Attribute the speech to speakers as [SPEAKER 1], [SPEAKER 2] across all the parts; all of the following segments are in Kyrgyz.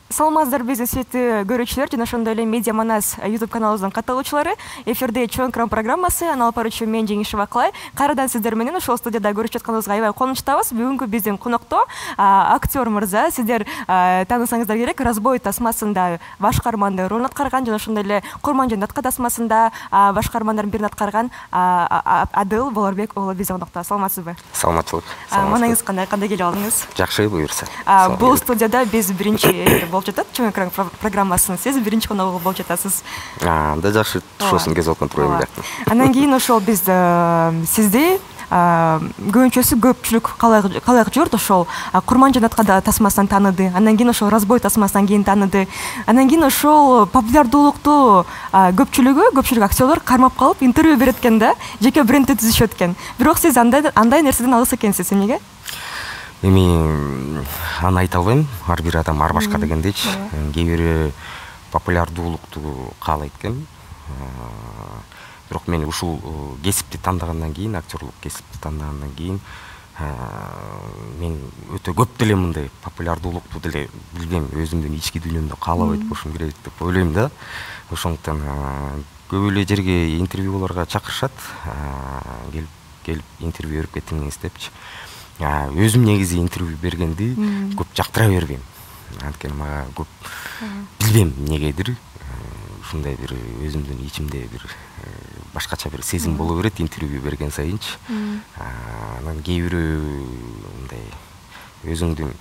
[SPEAKER 1] Саламатсыздар биздин сүйүктүү көрүүчүлөр жана ошондой эле Медиа Манас YouTube каналыбыздын катталуучулары. Эфирде Чоң экран программасы, аны алып баруучу мен Жеңишева Аклай. Кайрадан сиздер менен ошол студияда көрүшүп атканыбызга аябай кубанычтабыз. Бүгүнкү биздин конокто актер мырза, сиздер таанысаңыздар керек, Разбой тасмасында баш каарманды ролун аткарган жана ошондой эле Курман Датка тасмасында баш каармандардын бирин аткарган Адыл Болорбек уулу биздин конокто. Саламатсызбы?
[SPEAKER 2] Саламатчылык.
[SPEAKER 1] Манаңыз кандай келип алдыңыз?
[SPEAKER 2] Жакшы, буюрса.
[SPEAKER 1] Бул студияда биз биринчи болуп жатат, Чоң экран программасынын сиз биринчи коногу болуп жатасыз.
[SPEAKER 2] Анда жакшы ошосын кез болуп туруп элек.
[SPEAKER 1] Андан кийин ошол биз сизди көбүнчөсү көпчүлүк калайык журт ошол Курман Датка тасмасынан тааныды. Андан кийин ошол Разбой тасмасынан кийин тааныды. Андан кийин ошол популярдуулукту көпчүлүк актерлор кармап калып интервью берет экен да, жеке брендти түзүшөт экен. Бирок сиз андай нерседен алыс экенсиз, эмнеге?
[SPEAKER 2] Эми аны айта албайм, ар бир адам ар башка дегендейчи. Кээ бири популярдуулукту каалайт экен. Бирок мен ушул кесипти тандагандан кийин, актерлук кесипти тандагандан кийин мен өтө көп деле мындай популярдуулукту деле билбейм, өзүмдүн ички дүйнөмдө каалабайт болушум керек деп ойлойм да. Ошондуктан көп эле жерге интервьюларга чакырышат, келип интервью берип кетиңиз депчи. Өзүм негизи интервью бергенди көп жактыра бербейм. Анткени мага көп билбейм эмнегедир ушундай бир өзүмдүн ичимде бир башкача бир сезим боло берет интервью берген сайынчы. Анан кээ бири мындай өзүңдүн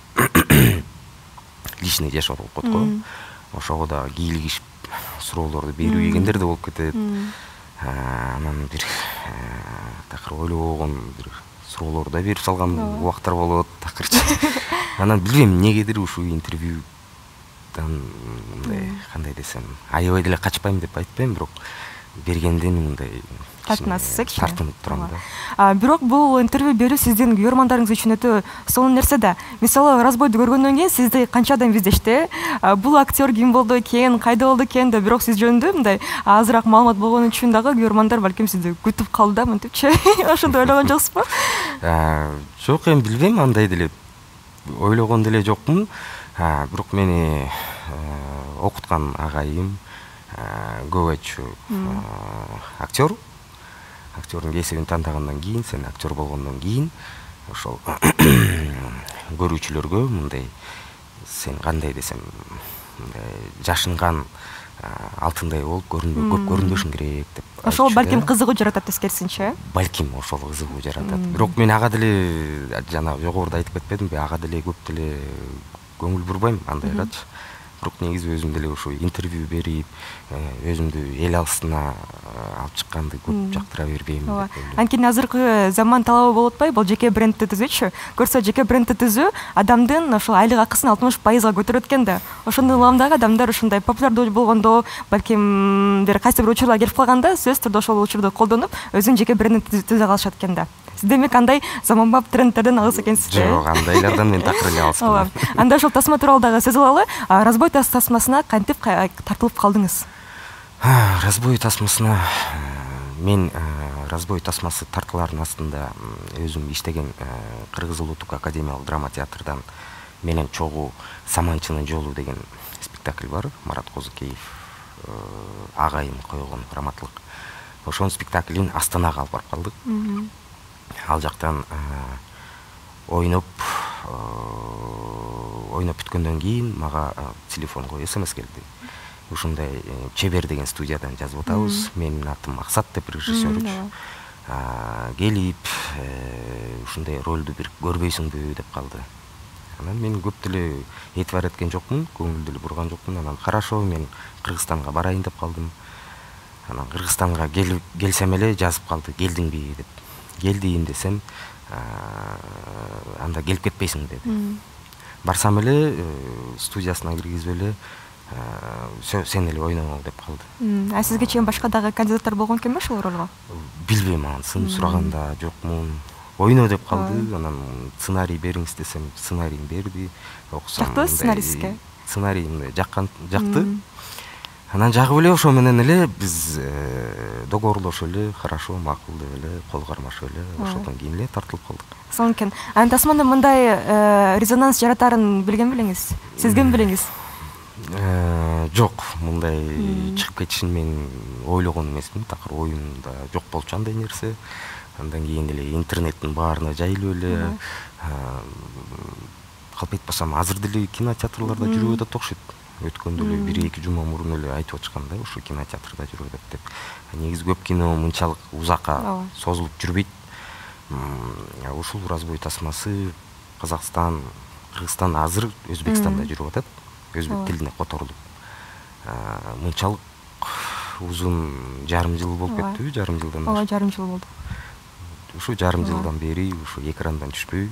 [SPEAKER 2] личный жашоо болуп коет го. Ошого да кийлигишип суроолорду берүү дегендер да болуп кетет. Анан бир такыр ойлобогон бир суроолорду да берип салган убактар болот, такырчы. Анан билбейм эмнегедир ушул интервьюдан мындай кандай десем, аябай деле качпайм деп айтпайм, бирок бергенде мындай
[SPEAKER 1] тартынасыз,
[SPEAKER 2] тартынып турам да.
[SPEAKER 1] Бирок бул интервью берүү сиздин көрөрмандарыңыз үчүн өтө сонун нерсе да. Мисалы, Разбойду көргөндөн кийин сизди канча адам издешти? Бул актер ким болду экен, кайда болду экен деп, бирок сиз жөнүндө мындай азыраак маалымат болгон үчүн дагы көрөрмандар балким сизди күтүп калды да, мынтипчи. Ошондой ойлогон жоксузбу?
[SPEAKER 2] Жок, эми билбейм, андай деле ойлогон деле жокмун. Бирок мени окуткан агайым көп айтчу, актердун кесибин тандагандан кийин, сен актер болгондон кийин ошол көрүүчүлөргө мындай сен кандай десем, жашынган алтындай болуп көп көрүнбөшүң керек деп.
[SPEAKER 1] Ошол балким кызыгуу жаратат тескерисинче.
[SPEAKER 2] Балким ошол кызыгуу жаратат. Бирок мен ага деле жана жогоруда айтып кетпедимби, ага деле көп деле көңүл бурбайм андайгачы. Бирок негизи өзүм деле ушу интервью берип, өзүмдү эл алыстына алып чыкканды көп жактыра бербейм.
[SPEAKER 1] Анткени азыркы заман талабы болуп атпайбы? Бул жеке брендти түзүүчү. Көрсө жеке брендти түзүү адамдын ошол айлык акысын 60% көтөрөт экен да. Ошондой уламдагы адамдар ушундай популярдуу болгондо, балким бир кайсы бир учурлар келип калганда, сөзсүз түрдө ошол учурду колдонуп, өзүнүн жеке брендин түзө калышат экен да. Демек андай заманбап трендтерден алыс экенсиз.
[SPEAKER 2] Жок, андайлардан мен такыр эле алысмын.
[SPEAKER 1] Анда ошол тасма тууралуу дагы сөз алалы. Разбой тасмасына кантип тартылып калдыңыз?
[SPEAKER 2] Разбой тасмасына мен Разбой тасмасы тартыларынын астында өзүм иштеген Кыргыз Улуттук академиялык драма театрдан менен чогуу Саманчынын жолу деген спектакль бар. Марат Козукеев агайым койгон драматург. Ошонун спектаклин Астанага алып барып калдык. Ал жактан ойноп бүткөндөн кийин мага телефонго СМС келди. Ушундай Чебер деген студиядан жазып атабыз. Менин атым Аксат деп режиссерчу. Келип, ушундай ролду бир көрбөйсүңбү деп калды. Анан мен көп деле этибар эткен жокмун, көңүл деле бурган жокмун. Анан хорошо, мен Кыргызстанга барайын деп калдым. Анан Кыргызстанга келсем эле жазып калды, келдиңби деп. Келдим десем, анда келип кетпейсиң деди. Барсам эле студиясына киргизип эле сен эле ойно деп калды.
[SPEAKER 1] Сизге чейин башка дагы кандидаттар болгон экенби ошол ролго?
[SPEAKER 2] Билбейм, аны сураганда жокмун. Ойно деп калды. Анан сценарий бериңиз десем, сценарийин берди.
[SPEAKER 1] Жактыбы сценарийсизге?
[SPEAKER 2] Сценарий жакты. Анан жагып эле ошо менен эле биз договорлошуп эле, хорошо, макул деп эле, кол кармашып эле, ошодон кийин эле тартылып калдык.
[SPEAKER 1] Сонун экен. Тасманда мындай резонанс жаратарын билген белеңиз? Сезген белеңиз?
[SPEAKER 2] Жок, мындай чыгып кетишин мен ойлогон эмесмин. Такыр оюмда жок болчу андай нерсе. Андан кийин эле интернеттин баарына жайылып эле калп айтпасам азыр деле кинотеатрларда жүрүп атат окшойт. Өткөндө эле 1-2 жума мурун эле айтып атышканда, ушу кинотеатрда жүрүп атат деп. Негизи көп кино мынчалык узакка созулуп жүрбөйт. Ушул «Разбой тасмасы» Казакстан, Кыргызстан, азыр Өзбекстанда жүрүп атат. Өзбек тилине которулуп. Мынчалык узун жарым жыл болуп кетти, жарым жылдан бери.
[SPEAKER 1] Жарым жыл болду.
[SPEAKER 2] Ушу жарым жылдан бери ушу экрандан түшпөй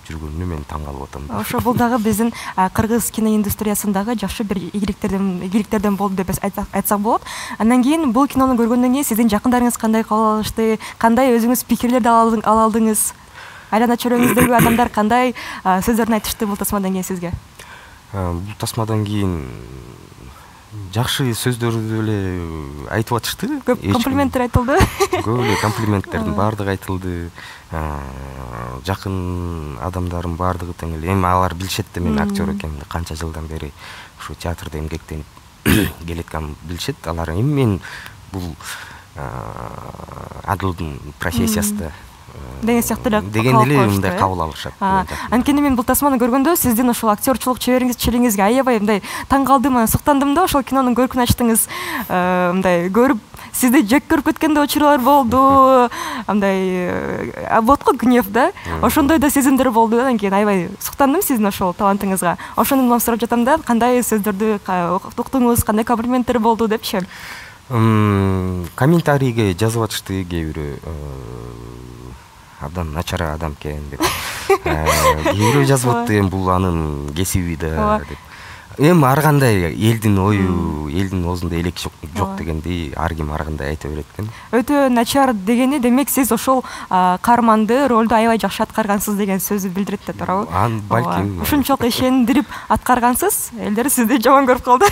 [SPEAKER 2] жүргөнүнө мен таң калып атам.
[SPEAKER 1] Ошо бул дагы биздин кыргыз киноиндустриясындагы жакшы бир ийгиликтерден болду деп айтсак болот. Андан кийин бул кинону көргөндөн кийин сиздин жакындарыңыз кандай кабыл алышты? Кандай өзүңүз пикирлерди ала алдыңыз? Айлана чөйрөңүздөгү адамдар кандай сөздөрүн айтышты бул тасмадан кийин сизге?
[SPEAKER 2] Бул тасмадан кийин жакшы сөздөрдү эле айтып атышты.
[SPEAKER 1] Көп комплименттер айтылды.
[SPEAKER 2] Көп эле комплименттердин баардыгы айтылды. Жакын адамдарым баардыгы тең эле. Эми алар билишет да мен актер экенимди, канча жылдан бери ушу театрда эмгектенип келеткенин билишет. Алар эми мен бул адылдын профессиясы да
[SPEAKER 1] деген сыяктуу эле
[SPEAKER 2] деген эле мындай кабыл алышат.
[SPEAKER 1] Анткени мен бул тасманы көргөндө сиздин ошол актёрчулук чеберчилигиңизге аябай мындай таң калдым, суктандым да. Ошол кинонун көркүн ачтыңыз, мындай көрүп сизди жек көрүп кеткен да учурлар болду. Мындай болот го гнев да. Ошондой да сезимдер болду. Андан кийин аябай суктандым сиздин ошол талантыңызга. Ошону улам сурап жатам да, кандай сөздөрдү уктуңуз, кандай комплименттер болду депчи.
[SPEAKER 2] Комментарийге жазып атышты кээ бирөө, абдан начар адам экен деп. Кээ бирөө жазып атты, эми бул анын кесиби да деп. Эми ар кандай элдин ою, элдин оозунда элек жок дегендей, ар ким ар кандай айта берет экен.
[SPEAKER 1] Өтө начар дегени демек сиз ошол каарманды, ролду аябай жакшы аткаргансыз деген сөздү билдирет да туурабы?
[SPEAKER 2] Балким.
[SPEAKER 1] Ушунчалык ишендирип аткаргансыз, элдер сизди жаман көрүп калды.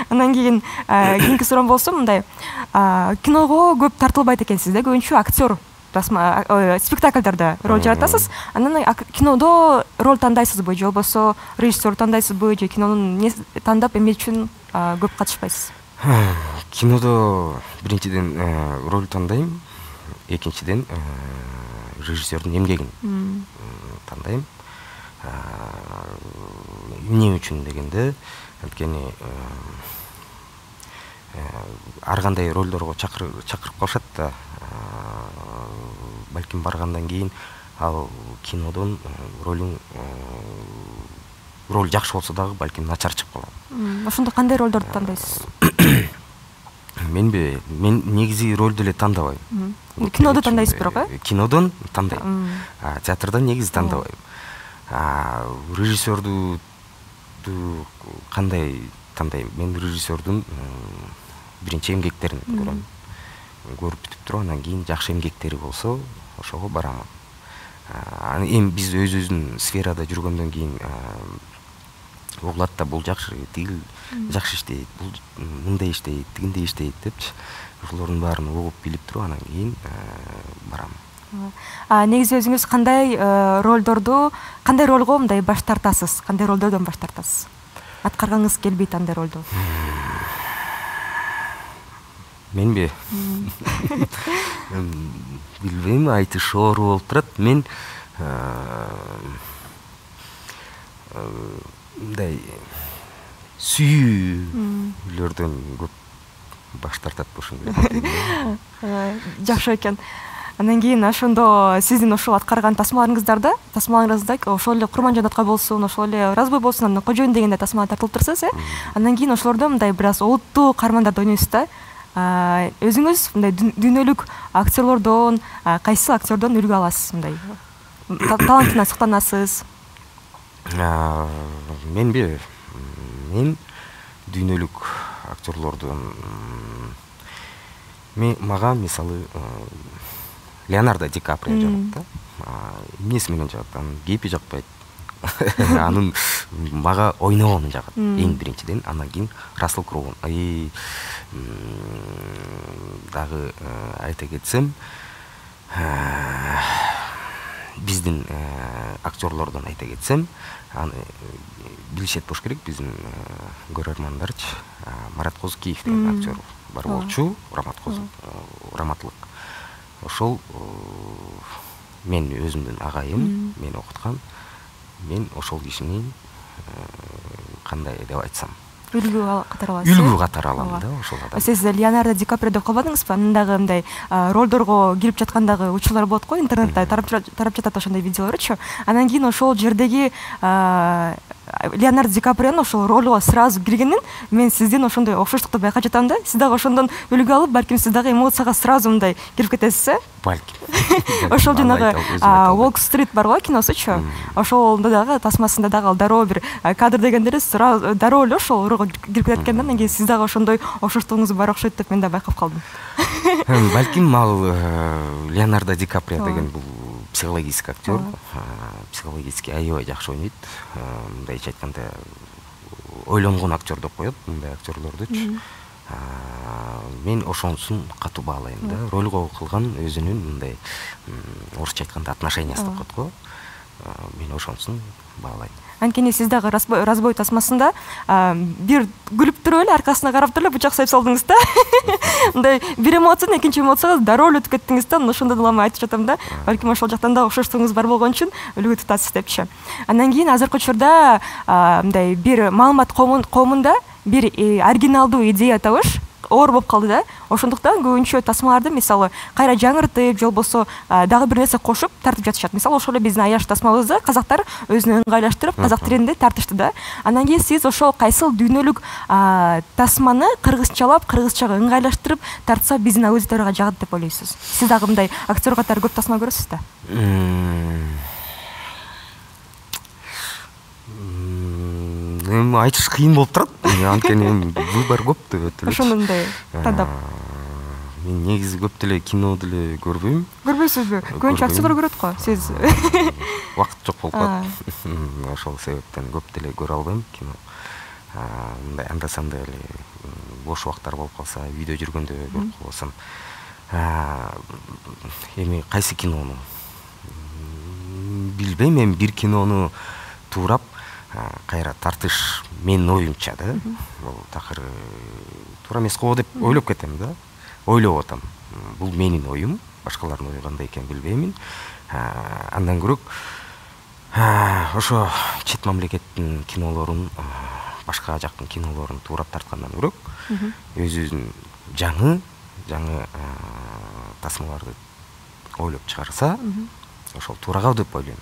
[SPEAKER 1] Андан кийин кийинки суроом болсо мындай, киного көп тартылбайт экенсиз да, көбүнчө актер спектакльдарда роль жаратасыз. Анан кинодо роль тандайсызбы, же болбосо режиссер тандайсызбы, же кинонун тандап эмне үчүн көп катышпайсыз?
[SPEAKER 2] Кинодо биринчиден роль тандайм, экинчиден режиссердин эмгегин тандайм. Эмне үчүн дегенде, анткени ар кандай ролдорго чакырып калышат да. Балким баргандан кийин ал кинодон роль жакшы болсо дагы балким начар чыгып калат.
[SPEAKER 1] Ошондо кандай ролдорду тандайсыз?
[SPEAKER 2] Мен негизи ролду эле тандабайм.
[SPEAKER 1] Кинодо тандайсыз бирок,
[SPEAKER 2] Кинодон тандайм. Театрдан негизи тандабайм. Режиссерду кандай тандайм? Мен режиссердун биринчи эмгектерин көрөм. Көрүп бүтүп туруп, андан кийин жакшы эмгектери болсо, ошого барам. Эми биз өзүбүздүн сферада жүргөндөн кийин угулат да, бул жакшы, тигил жакшы иштейт, бул мындай иштейт, тигиндей иштейт депчи. Ошолордун баарын угуп билип туруп, андан кийин барам.
[SPEAKER 1] Негизи өзүңүз кандай ролго мындай баш тартасыз? Кандай ролдордон баш тартасыз? Аткаргыңыз келбейт андай ролду?
[SPEAKER 2] Менби билбейм, айтыш оор болуп турат. Мен мындай сүйүүлөрдөн көп баш тартат болушум керек.
[SPEAKER 1] Жакшы экен. Андан кийин ошондо сиздин ошол аткарган тасмаларыңызда ошол эле Курманжанатка болсун, ошол эле Разбой болсун, анан Кожоюн дегенде тасмалар тартылып турсуз, Андан кийин ошолордо мындай бир аз олуттуу каармандарды ойнойсуз да. Өзүңүз мындай дүйнөлүк актерлордон, кайсы актердон үлгү аласыз, мындай талантына суктанасыз?
[SPEAKER 2] Мен дүйнөлүк актерлордон мага мисалы Леонардо Ди Каприо жагат да. Эмнеси менен жагат? Анын кейпи жакпайт. Анын мага ойногону жагат. Эң биринчиден, андан кийин Рассел Кроу. Дагы айта кетсем, биздин актерлордон айта кетсем, аны билишет болуш керек биздин көрөрмандарчы. Марат Козыкеев деген актер бар болчу, Раматлык. Ошол мен өзүмдүн агайым, мени окуткан. Мен ошол кишинин кандай деп айтсам,
[SPEAKER 1] үлгү катары аласыз.
[SPEAKER 2] Үлгү катары алам да ошол адам.
[SPEAKER 1] Сиз Леонардо Ди Каприо деп калбадыңызбы? Мындагы мындай ролдорго кирип жаткандагы учурлар болот го, интернетте тарап жатат ошондой видеолорчу. Анан кийин ошол жердеги Леонардо Ди Каприонун ошол ролго сразу киргенин мен сизден ошондой окшоштукту байкап жатам да. Сиз дагы ошондон үлгү алып, балким сиз дагы эмоцияга сразу мындай кирип кетесиз,
[SPEAKER 2] Балким.
[SPEAKER 1] Ошол жанагы Уолл-стрит бар го, киносучу. Ошолдо дагы тасмасында дагы ал дароо бир кадр дегендери сразу дароо эле ошол ролго кирип кеткен да. Анан кийин сиз дагы ошондой окшоштугуңуз бар окшойт деп мен да байкап калдым.
[SPEAKER 2] Балким ал Леонардо Ди Каприо деген бул психологический актер, психологически аябай жакшы ойнойт. Мындайча айтканда ойлонгон актер деп коет мындай актерлордучу. Мен ошонусун катуу баалайм да. Ролго кылган өзүнүн мындай орусча айтканда отношениясы деп коет го. Мен ошонусун баалайм.
[SPEAKER 1] Анткени сиз дагы разбой тасмасында бир күлүп туруп эле аркасына карап туруп эле бычак сайып салдыңыз да. Мындай бир эмоциядан экинчи эмоцияга дароо өтүп кеттиңиз да. Ошондон улам айтып жатам да. Балким ошол жактан да окшоштугуңуз бар болгон үчүн үлгү тутасыз депчи. Андан кийин азыркы учурда мындай бир маалымат коомунда бир оригиналдуу идея табыш оор болуп калды да. Ошондуктан көбүнчө тасмаларды мисалы кайра жаңыртып, же болбосо дагы бир нерсе кошуп тартып жатышат. Мисалы ошол эле биздин аяш тасмабызды казактар өзүнө ыңгайлаштырып, казак тилинде тартышты да. Андан кийин сиз ошол кайсыл дүйнөлүк тасманы кыргызчалап, кыргызчага ыңгайлаштырып тартса биздин аудиторияга жагат деп ойлойсуз? Сиз дагы мындай актер катары көп тасма көрөсүз да?
[SPEAKER 2] Айтыш кыйын болуп турат. Анткени выбор көп деп эле.
[SPEAKER 1] Ошондой тандап.
[SPEAKER 2] Мен негизи көп деле кино деле көрбөйм.
[SPEAKER 1] Көрбөйсүзбү? Көбүнчө актерлор көрөт го. Сиз
[SPEAKER 2] Убакыт жок болуп калат. Ошол себептен көп деле көрө албайм кино. Мындай анда-санда эле бош убакыттар болуп калса, видео жүргөндө көрүп калсам. Эми кайсы кинону билбейм. Мен бир кинону туурап кайра тартыш менин оюмча да. Бул такыр туура эмес го деп ойлоп кетем да. Ойлоп атам. Бул менин оюм, башкалардын ою кандай экенин билбеймин. Андан көрөк ошо чет мамлекеттин кинолорун, башка жактын кинолорун туурап тарткандан көрөк, өзүнүн жаңы тасмаларды ойлоп чыгарса, ошол туурагабы деп ойлойм.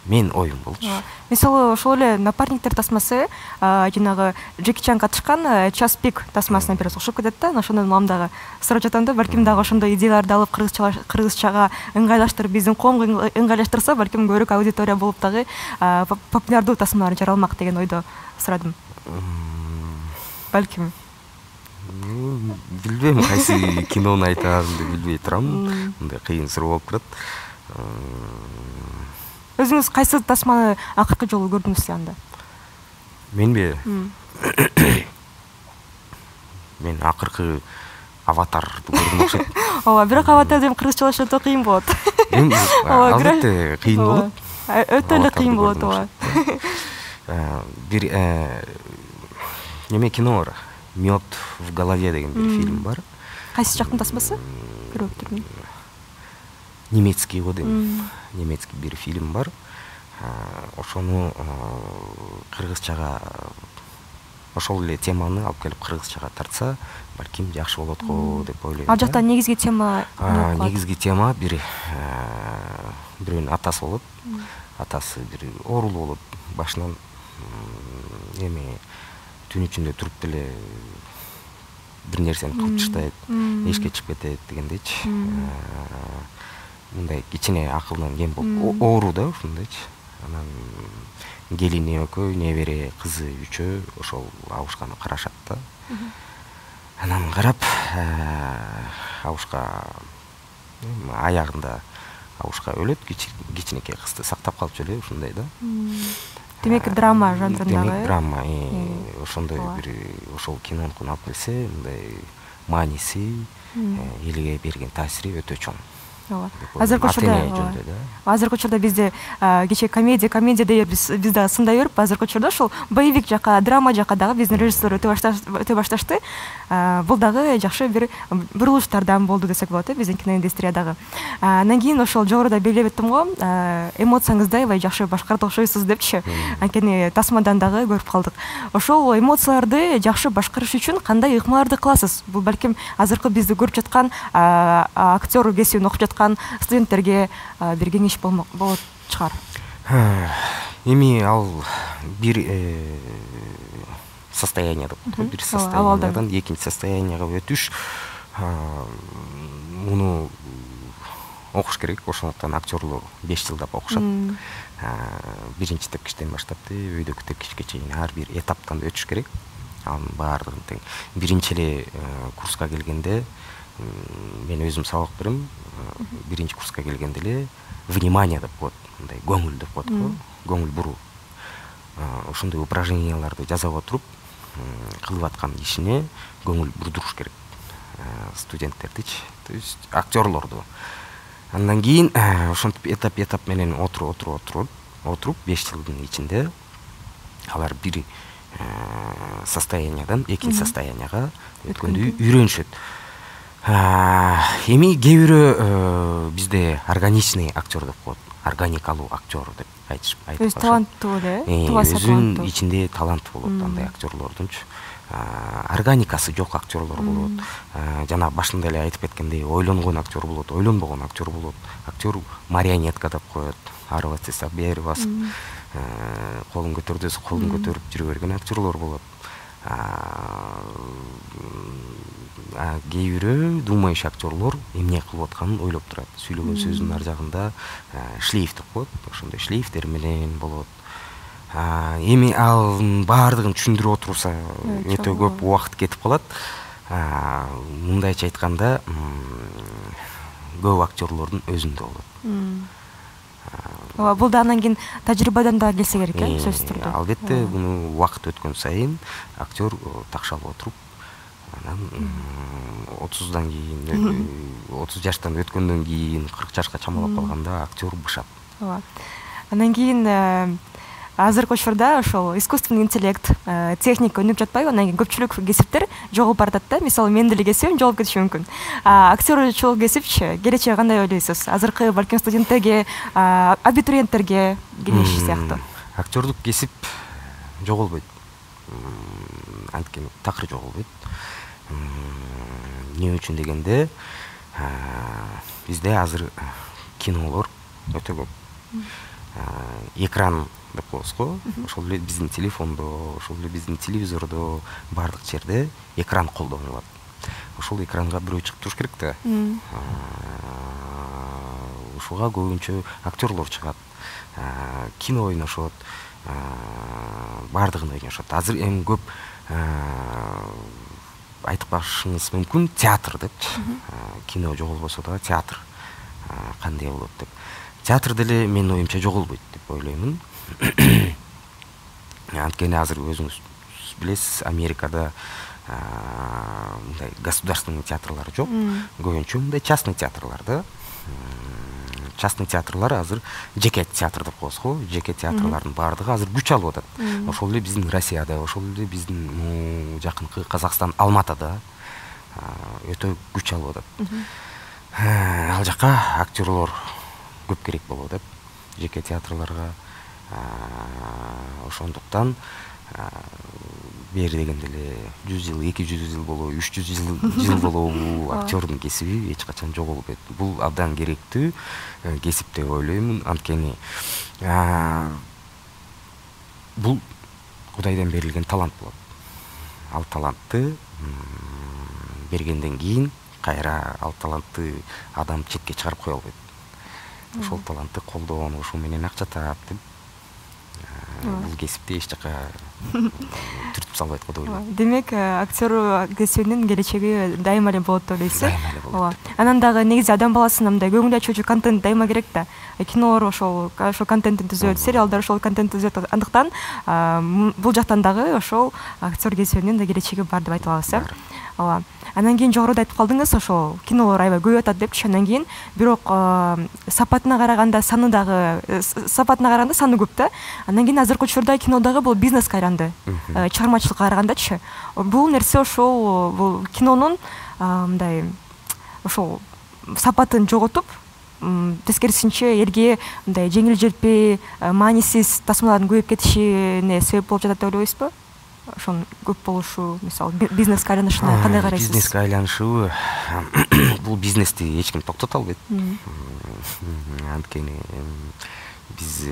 [SPEAKER 2] Мен оюм болчу.
[SPEAKER 1] Мисалы ошол эле напарниктер тасмасы, жанагы Джеки Чан катышкан Час пик тасмасына бир окшоп кетет да. Ошондон улам дагы сурап жатам да, балким дагы ошондой идеяларды алып кыргызчага ыңгайлаштырып, биздин коомго ыңгайлаштырса, балким көбүрөөк аудитория болуп дагы популярдуу тасмалар жаралмак деген ойдо сурадым. Балким.
[SPEAKER 2] Билбейм, кайсы кинону айтаарымды билбей турам. Мындай кыйын суроо болуп турат.
[SPEAKER 1] Өзүңүз кайсы тасманы акыркы жолу көрдүңүз анда?
[SPEAKER 2] Менби? Мен акыркы Аватарды көрдүм окшойт.
[SPEAKER 1] Ооба, бирок Аватар деп кыргызчалаш өтө кыйын болот.
[SPEAKER 2] Албетте кыйын болот.
[SPEAKER 1] Өтө эле кыйын болот, ооба.
[SPEAKER 2] Бир неме кино бар. Мёд в голове деген бир фильм бар.
[SPEAKER 1] Кайсы жактын тасмасы? Көрүп турмун.
[SPEAKER 2] Немецкий го дейм. Немецкий бир фильм бар. Ошону кыргызчага, ошол эле теманы алып келип кыргызчага тартса, балким жакшы болот го деп ойлойм.
[SPEAKER 1] Ал жакта негизги тема
[SPEAKER 2] негизги тема бирөөнүн атасы болот. Атасы бир оорулуу болот. Башынан эми түн ичинде туруп деле бир нерсени кылып таштайт, эшикке чыгып кетет дегендейчи. Мындай кичине акылдан кем болуп, оору да ушундайчы. Анан келини экөө, небере кызы үчөө ошол абушканы карашат да. Анан карап, абушка аягында абушка өлөт, кичинекей кызды сактап калчу эле ушундай да.
[SPEAKER 1] Демек драма жанрындагы.
[SPEAKER 2] Демек драма, ошондой бир ошол кинону алып келсе, мындай мааниси, элге берген таасири өтө чоң.
[SPEAKER 1] азыркы учурда бизде кечээ комедия деп биз дагы сындай берип, азыркы учурда ушул боевик жака, драма жака дагы биздин режиссер өтө башташты. Бул дагы жакшы бир бурулуштардан болду десек болот биздин киноиндустриядагы. Андан кийин ошол жогоруда белгилеп өттүм го, эмоцияңызды аябай жакшы башкарып окшойсуз депчи. Анткени тасмадан дагы көрүп калдык. Ошол эмоцияларды жакшы башкарыш үчүн кандай ыкмаларды кыласыз? Бул балким азыркы бизди көрүп жаткан актер кесибин окуп жаткан студенттерге бир кеңеш болот чыгар.
[SPEAKER 2] Эми ал бир состоянияда, бир состояниядан экинчи состоянияга өтүш, муну окуш керек. Ошондуктан актерлор 5 жылдап окушат. Биринчи тепкичтен баштап өйдөгү тепкичке чейин ар бир этаптан өтүш керек. Анын баардыгын тең. Биринчи эле курска келгенде мен өзүм сабак берем. Биринчи курска келгенде эле внимание деп коет, мындай көңүл деп коет го, көңүл буруу. Ошондой упражненияларды жасап отуруп, кылып аткан ишине көңүл бурдуруш керек студенттердичи, то есть актерлорду. Андан кийин ошентип этап менен отуруп 5 жылдын ичинде алар бир состояниядан экинчи состоянияга өткөндө үйрөнүшөт. Эми кээ бирөө бизде органичный актер деп коет, органикалуу актер деп айтышып.
[SPEAKER 1] То есть таланттуу да?
[SPEAKER 2] Өзүнүн ичинде талант болот андай актерлордунчу. Органикасы жок актерлор болот. Жана башында эле айтып кеткендей, ойлонгон актер болот, ойлонбогон актер болот. Актер марионетка деп коет. Ары басса бери басып, колун көтөр десе колун көтөрүп жүрө берген актерлор болот. Кээ бирөө думающий актерлор эмне кылып атканын ойлоп турат. Сүйлөгөн сөзүнүн ар жагында шлейф деп коет. Ошондой шлейфтер менен болот. Эми ал баардыгын түшүндүрүп отурса өтө көп убакыт кетип калат. Мындайча айтканда, көп актерлордун өзүндө болот.
[SPEAKER 1] Бул да анан кийин тажрыйбадан да келсе керек, сөзсүз түрдө.
[SPEAKER 2] Албетте, буну убакыт өткөн сайын актер такшалып отуруп, анан 30дан кийин, 30 жаштан өткөндөн кийин 40 жашка чамалап калганда актер бышат.
[SPEAKER 1] Анан кийин азыркы учурда ошол искусственный интеллект, техника өнүп жатпайбы? Анан кийин көпчүлүк кесиптер жоголуп баратат да. Мисалы, менин деле кесибим жоголуп кетиши мүмкүн. Актерлчулук кесипчи келечеги кандай ойлойсуз? Азыркы балким студенттерге, абитуриенттерге кеңеш сыяктуу.
[SPEAKER 2] Актерлук кесип жоголбойт. Анткени такыр жоголбойт. Эмне үчүн дегенде, бизде азыр кинолор өтө көп. Экран деп коебуз го, ошол эле биздин телефондо, ошол эле биздин телевизордо, бардык жерде экран колдонулат. Ошол экранга бирөө чыгып туруш керек да. Ушуга көбүнчө актерлор чыгат, кино ойношот, бардыгын ойношот. Азыр эми көп айтып башыңыз мүмкүн театр деп. Кино жоголбосо да театр кандай болот деп. Театр деле менин оюмча жоголбойт деп ойлоймун. Анткени азыр өзүңүз билесиз, Америкада мындай государственный театрлар жок, көбүнчө мындай частный театрлар да. Частный театрлар азыр жеке театр деп коебуз го, жеке театрлардын баардыгы азыр күч алып атат. Ошол эле биздин Россияда, ошол эле биздин жакынкы Казакстан, Алматада өтө күч алып атат. Ал жака актерлор көп керек болот деп, жеке театрларга. Ошондуктан бери дегенде эле 100 жыл, 200 жыл болобу, 300 жыл болобу актердун кесиби эч качан жоголбойт. Бул абдан керектүү кесип деп ойлоймун. Анткени бул Кудайдан берилген талант болот. Ал талантты бергенден кийин кайра ал талантты адам четке чыгарып кое албайт. Ошол талантты колдогон, ошол менен акча таап деп бул кесипти эч жака түртүп салбайт го деп ойлойм.
[SPEAKER 1] Демек, актер кесибинин келечеги дайыма эле болот деп ойлойсуз? Ооба. Анан дагы негизи адам баласына мындай көңүл ачуучу контент дайыма керек да. Кинолор ошол контентин түзөт, сериалдар ошол контентти түзөт. Андыктан бул жактан дагы ошол актер кесибинин да келечеги бар деп айта алабыз, ооба. Анан кийин жогоруда айтып калдыңыз, ошол кинолор аябай көп атат депчи. Анан кийин бирок сапатына караганда саны көп да. Анан кийин азыркы учурда кино дагы бул бизнеске айланды. Чыгармачылыкка карагандачы. Бул нерсе ошол бул кинонун мындай ошол сапатын жоготуп, тескерисинче элге мындай жеңил желпи, маанисиз тасмалардын көбөйүп кетишине себеп болуп жатат деп ойлойсузбу? Ошонун көп болушу, мисалы, бизнеске айланышына кандай карайсыз?
[SPEAKER 2] Бизнеске айланышыбы бул бизнести эч ким токтото албайт. Анткени биз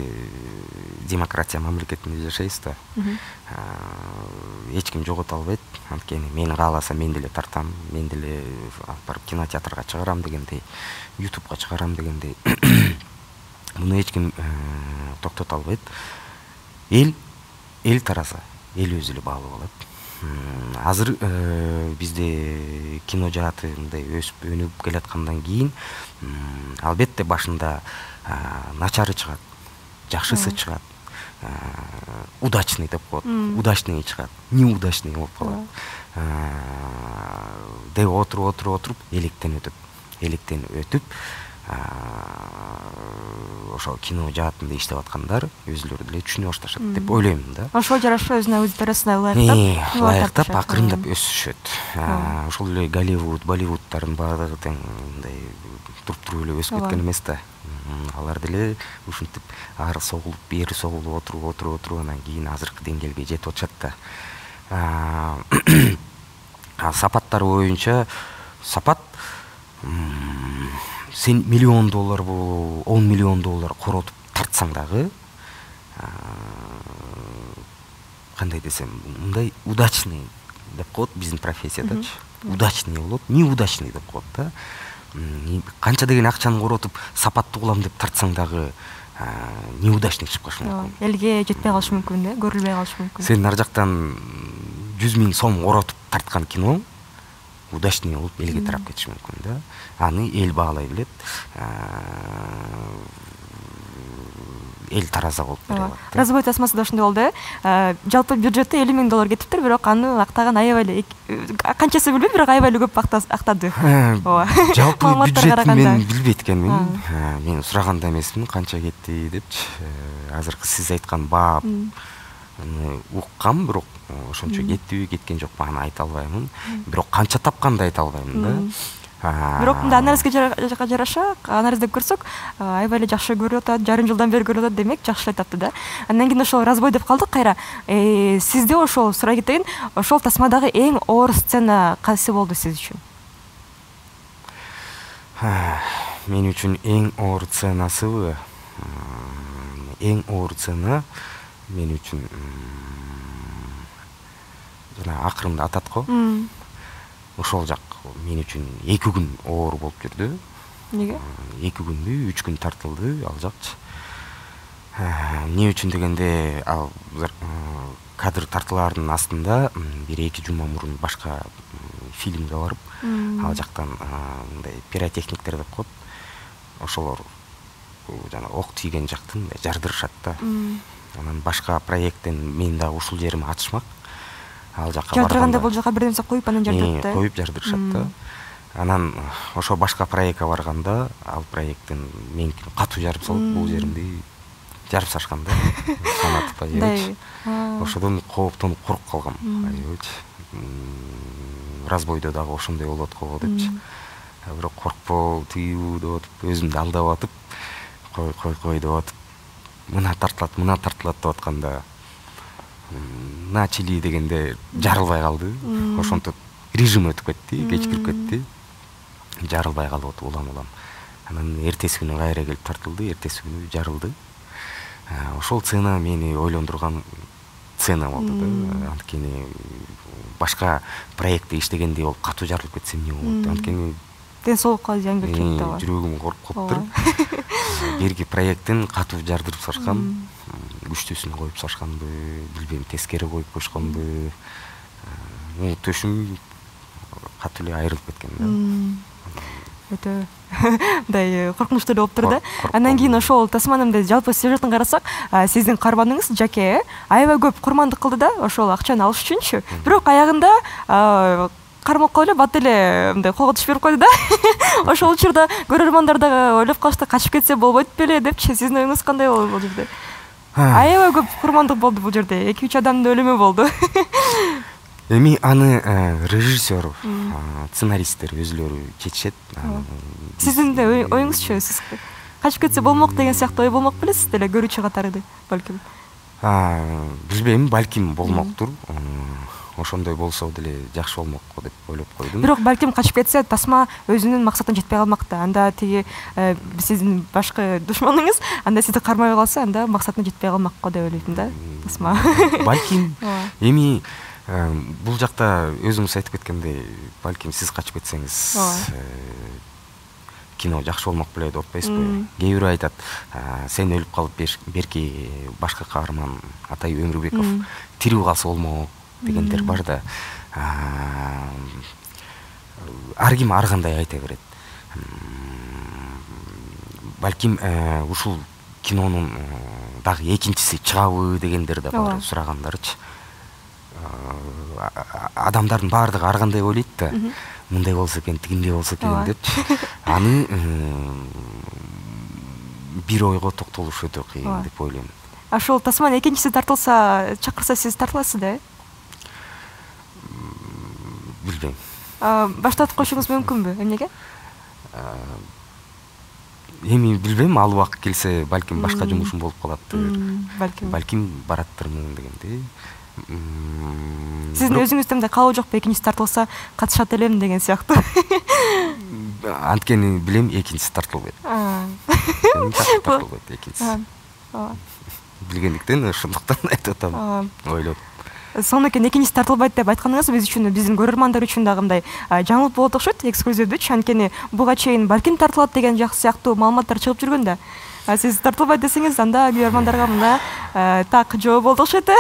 [SPEAKER 2] демократия мамлекетинде жашайбыз да. Эч ким жогото албайт. Анткени мен кааласам мен деле тартам, мен деле алып барып кинотеатрга чыгарам дегендей, ютубка чыгарам дегендей. Муну эч ким токтото албайт. Эл тараза, эл өзү эле баалуу болот. Азыр бизде кино жааты мындай өсүп өнүгүп келаткандан кийин албетте башында начары чыгат, жакшысы чыгат, удачный деп коет, удачный чыгат, неудачный болуп калат. Деп отуруп электен өтүп ошол кино жаатында иштеп аткандар өзүлөрү деле түшүнө башташат деп ойлойм да.
[SPEAKER 1] Ошол жараша өзүнө дарасына
[SPEAKER 2] ылайыктап акырындап өсүшөт. Ошол эле Голливуд, Болливудтардын баардыгы тең мындай туруп эле өсүп кеткен эмес да. Алар деле ушинтип ары согулуп, бери согулуп отуруп анан кийин азыркы деңгээлге жетип атышат да. Сапаттары боюнча сапат сен $1 миллион болуп, $10 миллион коротуп тартсаң дагы кандай десем, мындай удачный деп коет биздин профессиядачы. Удачный болот, неудачный деп коет да. Канча деген акчаны коротуп сапаттуу кылам деп тартсаң дагы неудачный чыгып калышы мүмкүн.
[SPEAKER 1] Элге жетпей калышы мүмкүн да, көрүлбөй калышы мүмкүн.
[SPEAKER 2] Сен ар жактан 100 000 сом коротуп тарткан кино удачный болуп элге тарап кетиши мүмкүн да. Аны эл баалай билет. Эл тараза болуп бере алат.
[SPEAKER 1] Разбой тасмасы да ошондой болду. Жалпы бюджети $50 000 кетиптир, бирок аны актаган аябай эле канчасы билбейм, бирок аябай эле көп актады. Ооба.
[SPEAKER 2] Жалпы бюджетин мен билбейт экенмин. Мен сураган да эмесмин канча кетти депчи. Азыркы сиз айткан баа уккам, бирок ошончо кеттиби, кеткен жокпу аны айта албаймын. Бирок канча тапканды айта албаймын да.
[SPEAKER 1] Бирок мында анализге жараша, анализдеп көрсөк, аябай эле жакшы көрүп атат, жарым жылдан бери көрүп атат, демек жакшы айтапты да. Андан кийин ошол разбой деп калдык кайра. Сизде ошол сурай кетейин, ошол тасмадагы эң оор сцена кайсы болду сиз үчүн?
[SPEAKER 2] Мен үчүн эң оор сценасыбы, эң оор сцена мен үчүн жана акырында атат го. Ошол жак мен үчүн 2 күн оор болуп жүрдү.
[SPEAKER 1] Неге?
[SPEAKER 2] 2 күндү, 3 күн тартылды ал жакчы. Эмне үчүн дегенде, ал кадр тартылаардын астында бир 2 жума мурун башка фильмге барып, ал жактан мындай пиротехниктер деп коет. Ошолор жана ок тийген жактын жардырышат да. Анан башка проекттен мен дагы ушул жерим ачышмак. Ал жакка
[SPEAKER 1] жардырганда бул жака бир нерсе коюп анан жардырат да.
[SPEAKER 2] Коюп жардырышат да. Анан ошо башка проектке барганда, ал проекттен мен катуу жарып салып, бул жеримди жарып сашкан да. Санатып аябай. Ошодон кооптонуп коруп калгам. Аябайчы. Разбойдо дагы ошондой болот го депчи. Бирок коркпоо, тыюу деп атып, өзүмдү алдап атып, кой деп атып, мына тартылат деп атканда начали дегенде жарылбай калды. Ошонтип режим өтүп кетти, кечкирип кетти. Жарылбай калып улам. Анан эртеси күнү кайра келип тартылды, эртеси күнү жарылды. Ошол сцена мени ойлондурган сцена болду да. Анткени башка проектте иштегендей болуп катуу жарылып кетсем эмне болот? Анткени
[SPEAKER 1] ден соолукка зыян келет да.
[SPEAKER 2] Жүрөгүм коруп калыптыр. Берги проекттен катуу жардырып сашкан, күчтүүсүн коюп сашканды, билбейм, тескери коюп койшканды. Төшүм катуу эле айрылып кеткен да.
[SPEAKER 1] Өтө мындай коркунучтуу болуп тур да. Андан кийин ошол тасманымда жалпы сюжетин карасак, сиздин карманыңыз Жаке аябай көп курмандык кылды да, ошол акчаны алыш үчүнчү. Бирок аягында кармалып калып эле бат эле мындай колго түшүп берип койду да. Ошол учурда көрөрмандар дагы ойлоп калышты, качып кетсе болбойт беле депчи. Сиздин оюңуз кандай болду бул жерде? Аябай көп курмандык болду бул жерде. 2-3 адамдын өлүмү болду.
[SPEAKER 2] Эми аны режиссер, сценаристтер өзүлөрү чечишет.
[SPEAKER 1] Сиздин оюңузчу, сиз качып кетсе болмок деген сыяктуу ой болмок белесиз деле көрүүчү катары балким?
[SPEAKER 2] Билбейм, балким болмоктур. Ошондой болсо деле жакшы болмок деп ойлоп койдум.
[SPEAKER 1] Бирок балким качып кетсе тасма өзүнүн максатына жетпей калмак да. Анда тиги сиздин башкы душманыңыз анда сизди кармай калса, анда максатына жетпей калмак го деп ойлойм да. Тасма.
[SPEAKER 2] Балким эми бул жакта өзүңүз айтып кеткендей, балким сиз качып кетсеңиз кино жакшы болмок беле деп атпайсызбы? Кээ бирөө айтат, сен өлүп калып берки башкы каарман Атай Өмүрбеков тирүү калса болмок дегендер бар да. Ар ким ар кандай айта берет. Балким ушул кинонун дагы экинчиси чыгабы дегендер да бар, сурагандарчы. Адамдардын баардыгы ар кандай ойлойт да. Мындай болсо экен, тигиндей болсо экен депчи. Аны бир ойго токтолуш өтө кыйын деп ойлойм.
[SPEAKER 1] Ошол тасманын экинчиси тартылса, чакырса сиз тартыласыз да?
[SPEAKER 2] Билбейм.
[SPEAKER 1] Баштатып коюшуңуз мүмкүнбү? Эмнеге?
[SPEAKER 2] Эми билбейм, ал убакыт келсе балким башка жумушум болуп калаттыр. Балким бараттырмын дегендей.
[SPEAKER 1] Сиздин өзүңүздө мындай каалоо жокпу, экинчиси тартылса катышат элем деген сыяктуу?
[SPEAKER 2] Анткени билем, экинчиси тартылбайт. Тартылбайт экинчиси. Билгендиктен ошондуктан айтып атам, ойлоп.
[SPEAKER 1] Сонун экен, экинчиси тартылбайт деп айтканыңыз биз үчүн, биздин көрөрмандар үчүн дагы мындай жаңылык болот окшойт, эксклюзивдүүчү. Анткени буга чейин балким тартылат деген сыяктуу маалыматтар чыгып жүргөн да. Сиз тартылбайт десеңиз, анда көрөрмандарга мына так жооп болду окшойт.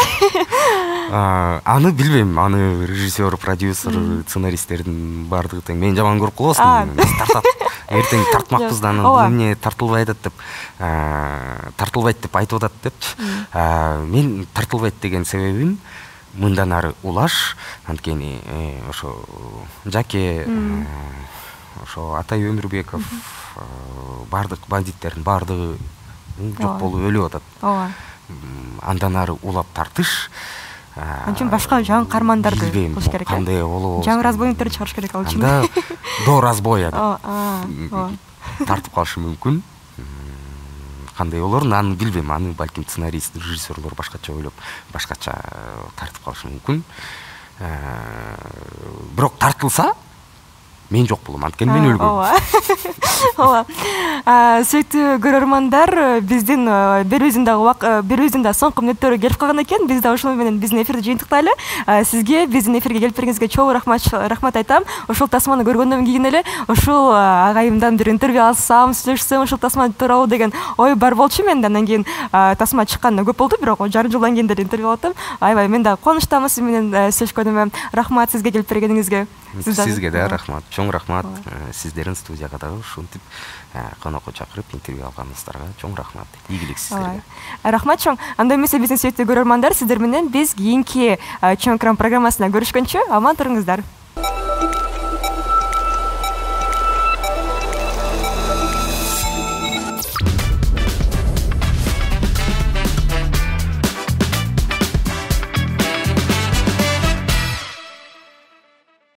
[SPEAKER 2] Аны билбейм, аны режиссер, продюсер, сценаристтердин баардыгы тең. Мен жаман көрүп калбасын, тартат. Эртең тартмакпыз да, эмне тартылбайт деп айтып атат депчи. Мен тартылбайт деген себебим мындан ары улаш, анткени ошо Жаке, ошо Атай Өмүрбеков, баардык бандиттердин баардыгы жок болуп өлүп атат. Андан ары улап тартыш.
[SPEAKER 1] Анчын башка жаңы кармандарды кылыш керек.
[SPEAKER 2] Кандай болобу?
[SPEAKER 1] Жаңы разбойниктер чыгарыш керек ал үчүн.
[SPEAKER 2] Анда до разбоя тартып калышы мүмкүн. Кандай болор, аны билбейм. Аны балким сценарист, режиссерлор башкача ойлоп, башкача тартып калышы мүмкүн. Бирок тартылса, мен жок болом, анткени мен өлгөм.
[SPEAKER 1] Ооба. Сүйүктүү көрөрмандар, биздин берүүбүздүн дагы соңку мүнөттөрү келип калган экен. Биз да ошол менен биздин эфирди жыйынтыктайлы. Сизге биздин эфирге келип бергениңизге чоң рахмат айтам. Ошол тасманы көргөндөн кийин эле ушул агайымдан бир интервью алсам, сүйлөшсөм ушул тасма тууралуу деген ой бар болчу менде. Андан кийин тасма чыкканына көп болду, бирок жарым жылдан кийин деле интервью алып атам. Аябай мен да кубанычтамын сиз менен сүйлөшкөнүмө. Рахмат сизге келип бергениңизге.
[SPEAKER 2] Сизге да рахмат, чоң рахмат. Сиздердин студияга дагы ушинтип конокко чакырып интервью алганыңыздарга чоң рахмат. Ийгилик сиздерге.
[SPEAKER 1] Рахмат чоң. Анда эмесе биздин сүйүктүү көрөрмандар, сиздер менен биз кийинки чоң экран программасында көрүшкөнчө аман туруңуздар.